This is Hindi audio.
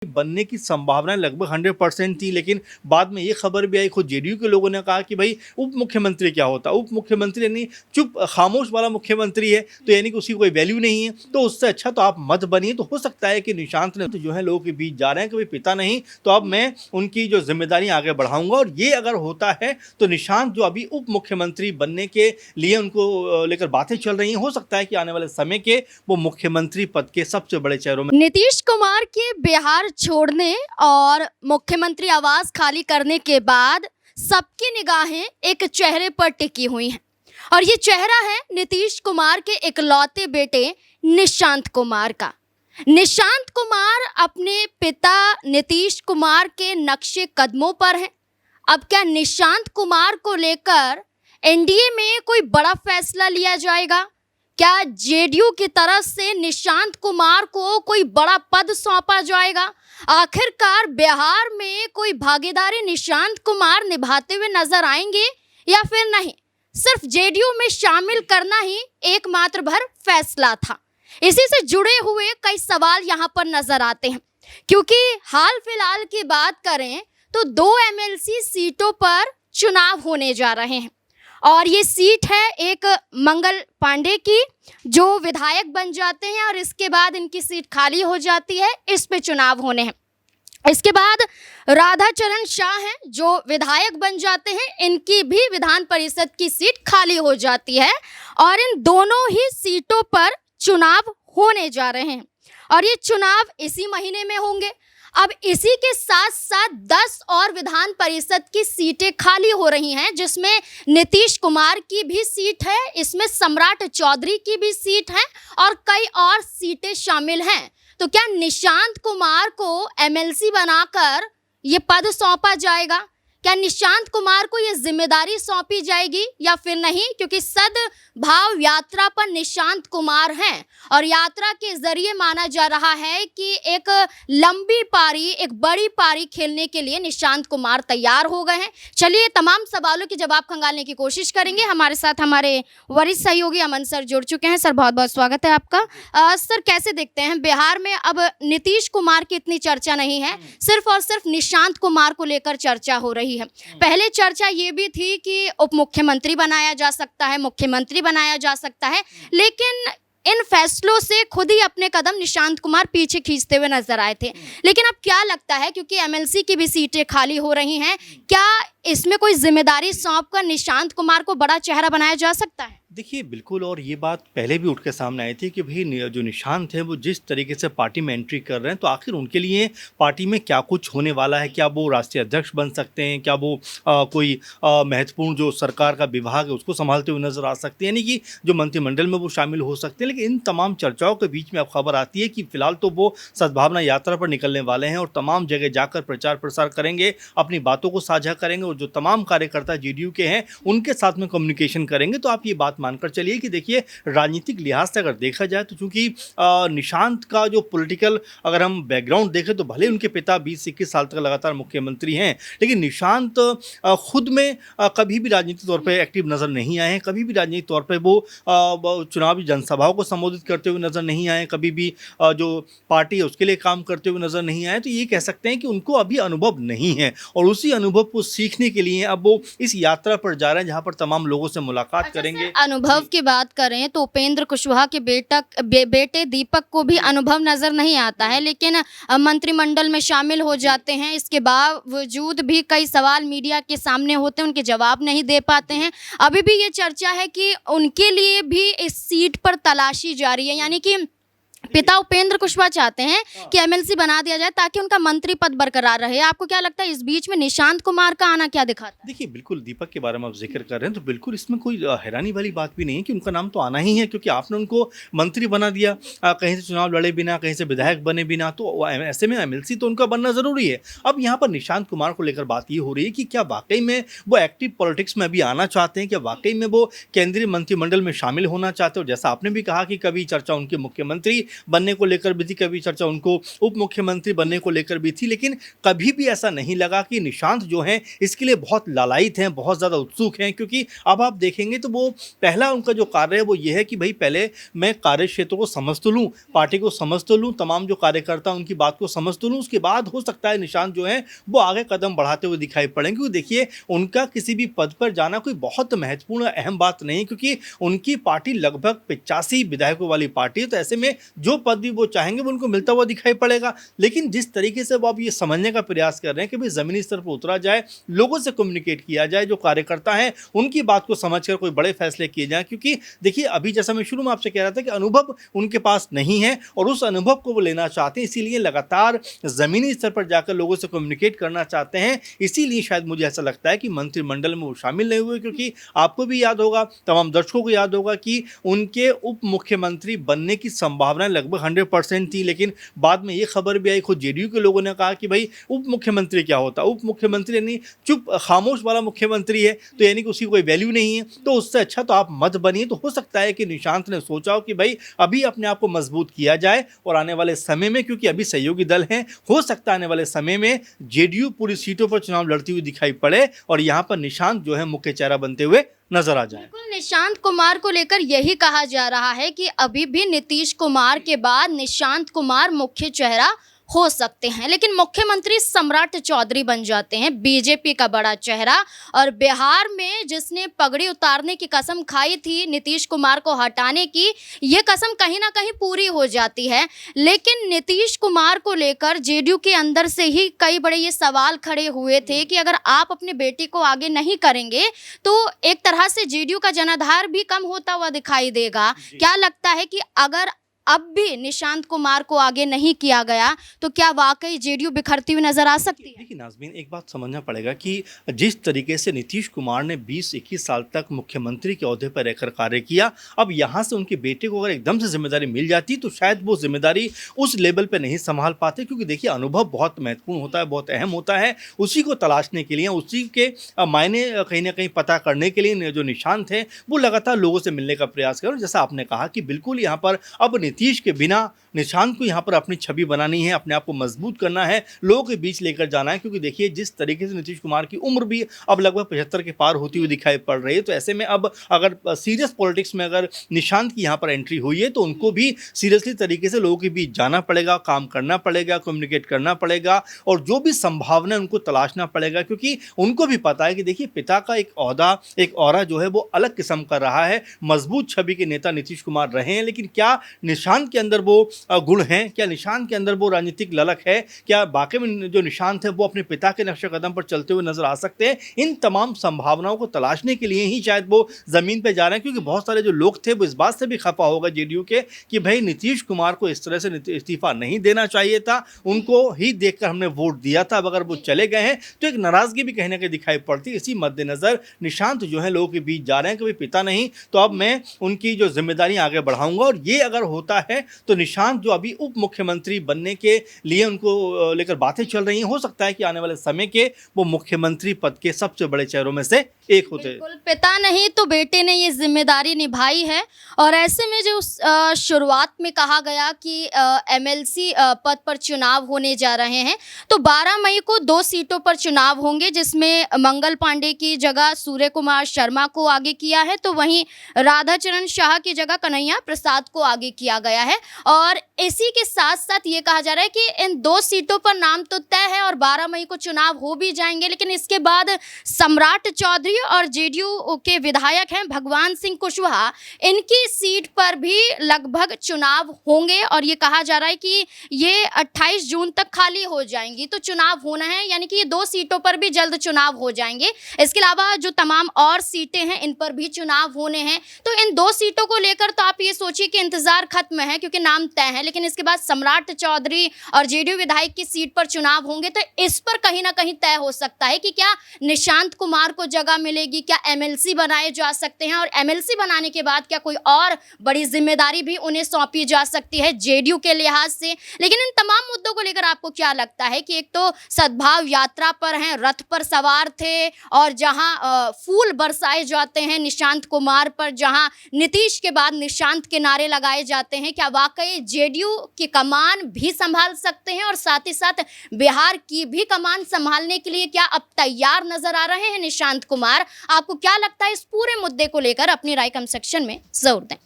बनने की संभावनाएं लगभग 100% थी, लेकिन बाद में ये खबर भी आई, खुद जेडीयू के लोगों ने कहा कि भाई उप मुख्यमंत्री क्या होता, उप मुख्यमंत्री यानी चुप खामोश वाला मुख्यमंत्री है, तो यानी कि उसकी कोई वैल्यू नहीं है, तो उससे अच्छा तो आप मत बनिए। तो हो सकता है कि निशांत ने तो जो है लोगों के बीच जा रहे हैं कि भाई पिता नहीं तो अब मैं उनकी जो जिम्मेदारी आगे बढ़ाऊंगा, और ये अगर होता है तो निशांत जो अभी उप मुख्यमंत्री बनने के लिए उनको लेकर बातें चल रही हैं, हो सकता है कि आने वाले समय के वो मुख्यमंत्री पद के सबसे बड़े चेहरों में। नीतीश कुमार के बिहार छोड़ने और मुख्यमंत्री आवास खाली करने के बाद सबकी निगाहें एक चेहरे पर टिकी हुई हैं और ये चेहरा है नीतीश कुमार के इकलौते बेटे निशांत कुमार का। निशांत कुमार अपने पिता नीतीश कुमार के नक्शे कदमों पर हैं। अब क्या निशांत कुमार को लेकर एनडीए में कोई बड़ा फैसला लिया जाएगा? क्या जेडीयू की तरफ से निशांत कुमार को कोई बड़ा पद सौंपा जाएगा? आखिरकार बिहार में कोई भागीदारी निशांत कुमार निभाते हुए नजर आएंगे या फिर नहीं? सिर्फ जेडीयू में शामिल करना ही एकमात्र भर फैसला था। इसी से जुड़े हुए कई सवाल यहाँ पर नजर आते हैं, क्योंकि हाल फिलहाल की बात करें तो 2 एमएलसी सीटों पर चुनाव होने जा रहे हैं और ये सीट है एक मंगल पांडे की, जो विधायक बन जाते हैं और इसके बाद इनकी सीट खाली हो जाती है, इस पे चुनाव होने हैं। इसके बाद राधाचरण शाह हैं जो विधायक बन जाते हैं, इनकी भी विधान परिषद की सीट खाली हो जाती है और इन दोनों ही सीटों पर चुनाव होने जा रहे हैं और ये चुनाव इसी महीने में होंगे। अब इसी के साथ साथ 10 और विधान परिषद की सीटें खाली हो रही हैं, जिसमें नीतीश कुमार की भी सीट है, इसमें सम्राट चौधरी की भी सीट है और कई और सीटें शामिल हैं। तो क्या निशांत कुमार को एमएलसी बनाकर ये पद सौंपा जाएगा? क्या निशांत कुमार को ये जिम्मेदारी सौंपी जाएगी या फिर नहीं? क्योंकि सद्भाव यात्रा पर निशांत कुमार हैं और यात्रा के जरिए माना जा रहा है कि एक लंबी पारी, एक बड़ी पारी खेलने के लिए निशांत कुमार तैयार हो गए हैं। चलिए तमाम सवालों के जवाब खंगालने की कोशिश करेंगे। हमारे साथ हमारे वरिष्ठ सहयोगी अमन सर जुड़ चुके हैं। सर बहुत बहुत स्वागत है आपका। सर कैसे देखते हैं बिहार में अब नीतीश कुमार की इतनी चर्चा नहीं है, सिर्फ और सिर्फ निशांत कुमार को लेकर चर्चा हो रही है। पहले चर्चा ये भी थी कि उप मुख्यमंत्री बनाया जा सकता है, मुख्यमंत्री बनाया जा सकता है, लेकिन इन फैसलों से खुद ही अपने कदम निशांत कुमार पीछे खींचते हुए नजर आए थे। लेकिन अब क्या लगता है, क्योंकि एमएलसी की भी सीटें खाली हो रही हैं, क्या इसमें कोई जिम्मेदारी सौंपकर निशांत कुमार को बड़ा चेहरा बनाया जा सकता है? देखिए बिल्कुल, और ये बात पहले भी उठ के सामने आई थी कि भाई जो निशांत है वो जिस तरीके से पार्टी में एंट्री कर रहे हैं, तो आखिर उनके लिए पार्टी में क्या कुछ होने वाला है। क्या वो राष्ट्रीय अध्यक्ष बन सकते हैं? क्या वो कोई महत्वपूर्ण जो सरकार का विभाग है उसको संभालते हुए नजर आ सकते हैं, यानी कि जो मंत्रिमंडल में वो शामिल हो सकते हैं। लेकिन इन तमाम चर्चाओं के बीच में अब खबर आती है कि फिलहाल तो वो सद्भावना यात्रा पर निकलने वाले हैं और तमाम जगह जाकर प्रचार प्रसार करेंगे, अपनी बातों को साझा करेंगे और जो तमाम कार्यकर्ता जेडीयू के हैं उनके साथ में कम्युनिकेशन करेंगे। तो आप ये बात मानकर चलिए कि देखिए राजनीतिक लिहाज से अगर देखा जाए तो चूंकि निशांत का जो पॉलिटिकल अगर हम बैकग्राउंड देखें तो भले उनके पिता 20 से 21 साल तक लगातार मुख्यमंत्री हैं, लेकिन निशांत खुद में कभी भी राजनीतिक तौर पे एक्टिव नज़र नहीं आए हैं। कभी भी राजनीतिक तौर पे वो चुनावी जनसभाओं को संबोधित करते हुए नज़र नहीं आए, कभी भी जो पार्टी है उसके लिए काम करते हुए नज़र नहीं आए। तो ये कह सकते हैं कि उनको अभी अनुभव नहीं है और उसी अनुभव को सीखने के लिए अब वो इस यात्रा पर जा रहे हैं जहाँ पर तमाम लोगों से मुलाकात करेंगे। अनुभव की बात करें तो उपेंद्र कुशवाहा के बेटे दीपक को भी अनुभव नजर नहीं आता है, लेकिन मंत्रिमंडल में शामिल हो जाते हैं। इसके बावजूद भी कई सवाल मीडिया के सामने होते हैं, उनके जवाब नहीं दे पाते हैं। अभी भी ये चर्चा है कि उनके लिए भी इस सीट पर तलाशी जारी है, यानी कि पिता उपेंद्र कुशवाहा चाहते हैं कि एमएलसी बना दिया जाए ताकि उनका मंत्री पद बरकरार रहे। आपको क्या लगता है इस बीच में निशांत कुमार का आना क्या दिखाता है? देखिए बिल्कुल, दीपक के बारे में आप जिक्र कर रहे हैं तो बिल्कुल इसमें कोई हैरानी वाली बात भी नहीं है कि उनका नाम तो आना ही है, क्योंकि आपने उनको मंत्री बना दिया, कहीं से चुनाव लड़े बिना, कहीं से विधायक बने बिना, तो ऐसे में एमएलसी तो उनका बनना ज़रूरी है। अब यहाँ पर निशांत कुमार को लेकर बात ये हो रही है कि क्या वाकई में वो एक्टिव पॉलिटिक्स में अभी आना चाहते हैं, क्या वाकई में वो केंद्रीय मंत्रिमंडल में शामिल होना चाहते हो। जैसा आपने भी कहा कि कभी चर्चा उनके मुख्यमंत्री बनने को लेकर भी थी, कभी चर्चा उनको उप मुख्यमंत्री बनने को लेकर भी थी, लेकिन कभी भी ऐसा नहीं लगा कि निशांत जो हैं इसके लिए बहुत लालायित हैं, बहुत ज़्यादा उत्सुक हैं। क्योंकि अब आप देखेंगे तो वो पहला उनका जो कार्य है वो ये है कि भाई पहले मैं कार्य क्षेत्र को समझ तो लूँ, पार्टी को समझ तो लूँ, तमाम जो कार्यकर्ता उनकी बात को समझ तो लूँ, उसके बाद हो सकता है निशांत जो है वो आगे कदम बढ़ाते हुए दिखाई पड़ेंगे। क्योंकि देखिए उनका किसी भी पद पर जाना कोई बहुत महत्वपूर्ण अहम बात नहीं, क्योंकि उनकी पार्टी लगभग 85 विधायकों वाली पार्टी है। तो ऐसे में जो पद भी वो चाहेंगे वो उनको मिलता हुआ दिखाई पड़ेगा। लेकिन जिस तरीके से वो अब ये समझने का प्रयास कर रहे हैं कि भाई ज़मीनी स्तर पर उतरा जाए, लोगों से कम्युनिकेट किया जाए, जो कार्यकर्ता हैं उनकी बात को समझकर कोई बड़े फैसले किए जाएं। क्योंकि देखिए अभी जैसा मैं शुरू में आपसे कह रहा था कि अनुभव उनके पास नहीं है और उस अनुभव को वो लेना चाहते हैं, इसीलिए लगातार ज़मीनी स्तर पर जाकर लोगों से कम्युनिकेट करना चाहते हैं। इसीलिए शायद मुझे ऐसा लगता है कि मंत्रिमंडल में वो शामिल नहीं हुए, क्योंकि आपको भी याद होगा, तमाम दर्शकों को याद होगा कि उनके उप मुख्यमंत्री बनने की संभावना लगभग 100% थी। लेकिन बाद में ये खबर भी आई, खुद जेडीयू के लोगों ने कहा कि भाई उप मुख्यमंत्री क्या होता, उप मुख्यमंत्री यानी चुप खामोश वाला मुख्यमंत्री है, तो यानी कि उसकी कोई वैल्यू नहीं है, तो उससे अच्छा तो आप मत बनिए। तो हो सकता है कि निशांत ने सोचा हो कि भाई अभी अपने आप को मजबूत किया जाए और आने वाले समय में, क्योंकि अभी सहयोगी दल हैं, हो सकता है आने वाले समय में जेडीयू पूरी सीटों पर चुनाव लड़ती हुई दिखाई पड़े और यहाँ पर निशांत जो है मुख्य चेहरा बनते हुए नजर आ जाए। बिल्कुल, निशांत कुमार को लेकर यही कहा जा रहा है कि अभी भी नीतीश कुमार के बाद निशांत कुमार मुख्य चेहरा हो सकते हैं, लेकिन मुख्यमंत्री सम्राट चौधरी बन जाते हैं, बीजेपी का बड़ा चेहरा। और बिहार में जिसने पगड़ी उतारने की कसम खाई थी नीतीश कुमार को हटाने की, ये कसम कहीं ना कहीं पूरी हो जाती है। लेकिन नीतीश कुमार को लेकर जेडीयू के अंदर से ही कई बड़े ये सवाल खड़े हुए थे कि अगर आप अपने बेटे को आगे नहीं करेंगे तो एक तरह से जेडीयू का जनाधार भी कम होता हुआ दिखाई देगा। क्या लगता है कि अगर अब भी निशांत कुमार को आगे नहीं किया गया तो क्या वाकई जेडीयू बिखरती हुई नजर आ सकती है? देखिए नाज़मीन, एक बात समझना पड़ेगा कि जिस तरीके से नीतीश कुमार ने 20-21 साल तक मुख्यमंत्री के ओहदे पर रहकर कार्य किया, अब यहाँ से उनके बेटे को अगर एकदम से जिम्मेदारी मिल जाती तो शायद वो जिम्मेदारी उस लेवल पे नहीं संभाल पाते। क्योंकि देखिए अनुभव बहुत महत्वपूर्ण होता है, बहुत अहम होता है। उसी को तलाशने के लिए, उसी के मायने कहीं ना कहीं पता करने के लिए जो निशांत हैं वो लगातार लोगों से मिलने का प्रयास करें। जैसा आपने कहा कि बिल्कुल यहाँ पर अब नीतीश के बिना निशांत को यहाँ पर अपनी छवि बनानी है, अपने आप को मजबूत करना है, लोगों के बीच लेकर जाना है। क्योंकि देखिए जिस तरीके से नीतीश कुमार की उम्र भी अब लगभग 75 के पार होती हुई दिखाई पड़ रही है, तो ऐसे में अब अगर सीरियस पॉलिटिक्स में अगर निशांत की यहाँ पर एंट्री हुई है तो उनको भी सीरियसली तरीके से लोगों के बीच जाना पड़ेगा, काम करना पड़ेगा, कम्युनिकेट करना पड़ेगा और जो भी संभावना उनको तलाशना पड़ेगा। क्योंकि उनको भी पता है कि देखिए पिता का एक ओहदा, एक ऑरा जो है वो अलग किस्म का रहा है। मजबूत छवि के नेता नीतीश कुमार रहे हैं, लेकिन क्या निशांत के अंदर वो गुण हैं, क्या निशांत के अंदर वो राजनीतिक ललक है, क्या वाकई में जो निशांत है वो अपने पिता के नक्शे कदम पर चलते हुए नजर आ सकते हैं? इन तमाम संभावनाओं को तलाशने के लिए ही शायद वो जमीन पे जा रहे हैं। क्योंकि बहुत सारे जो लोग थे वो इस बात से भी खफा होगा जेडीयू के कि भाई नीतीश कुमार को इस तरह से इस्तीफा नहीं देना चाहिए था, उनको ही देखकर हमने वोट दिया था, अब अगर वो चले गए हैं तो एक नाराजगी भी कहीं ना कहीं दिखाई पड़ती है। इसी मद्देनजर निशांत जो है लोगों के बीच जा रहे हैं कि भाई पिता नहीं तो अब मैं उनकी जो जिम्मेदारी आगे बढ़ाऊंगा। और ये अगर होता है तो निशांत जो अभी उप मुख्यमंत्री बनने के लिए उनको लेकर बातें चल रही हैं, हो सकता है कि आने वाले समय के वो मुख्यमंत्री पद के सबसे बड़े चेहरों में से एक होते हैं। बिल्कुल, पिता नहीं तो बेटे ने ये जिम्मेदारी निभाई है। और ऐसे में जो शुरुआत में कहा गया कि एमएलसी पद पर चुनाव होने जा रहे हैं, तो 12 मई को 2 सीटों पर चुनाव होंगे, जिसमें मंगल पांडे की जगह सूर्य कुमार शर्मा को आगे किया है, तो वहीं राधाचरण शाह की जगह कन्हैया प्रसाद को आगे किया गया है। और इसी के साथ साथ ये कहा जा रहा है कि इन 2 सीटों पर नाम तो तय है और 12 मई को चुनाव हो भी जाएंगे, लेकिन इसके बाद सम्राट चौधरी और जेडीयू के विधायक हैं भगवान सिंह कुशवाहा, इनकी सीट पर भी लगभग चुनाव होंगे। और ये कहा जा रहा है कि ये 28 जून तक खाली हो जाएंगी, तो चुनाव होना है, यानी कि ये 2 सीटों पर भी जल्द चुनाव हो जाएंगे। इसके अलावा जो तमाम और सीटें हैं इन पर भी चुनाव होने हैं। तो इन 2 सीटों को लेकर तो आप ये सोचिए कि इंतजार खत्म है, क्योंकि नाम तय है। लेकिन इसके बाद सम्राट चौधरी और जेडीयू विधायक की सीट पर चुनाव होंगे, तो इस पर कहीं ना कहीं तय हो सकता है कि क्या निशांत कुमार को जगह मिलेगी, क्या एमएलसी बनाए जा सकते हैं, और एमएलसी बनाने के बाद क्या कोई और बड़ी जिम्मेदारी भी उन्हें सौंपी जा सकती है जेडीयू के लिहाज से। लेकिन इन तमाम मुद्दों को लेकर आपको क्या लगता है कि एक तो सद्भाव यात्रा पर हैं, रथ पर सवार थे और जहां फूल बरसाए जाते हैं निशांत कुमार पर, जहां नीतीश के बाद निशांत के नारे लगाए जाते हैं, क्या वाकई जेडीयू जेडीयू की कमान भी संभाल सकते हैं और साथ ही साथ बिहार की भी कमान संभालने के लिए क्या अब तैयार नजर आ रहे हैं निशांत कुमार? आपको क्या लगता है इस पूरे मुद्दे को लेकर? अपनी राय कमेंट सेक्शन में जरूर दें।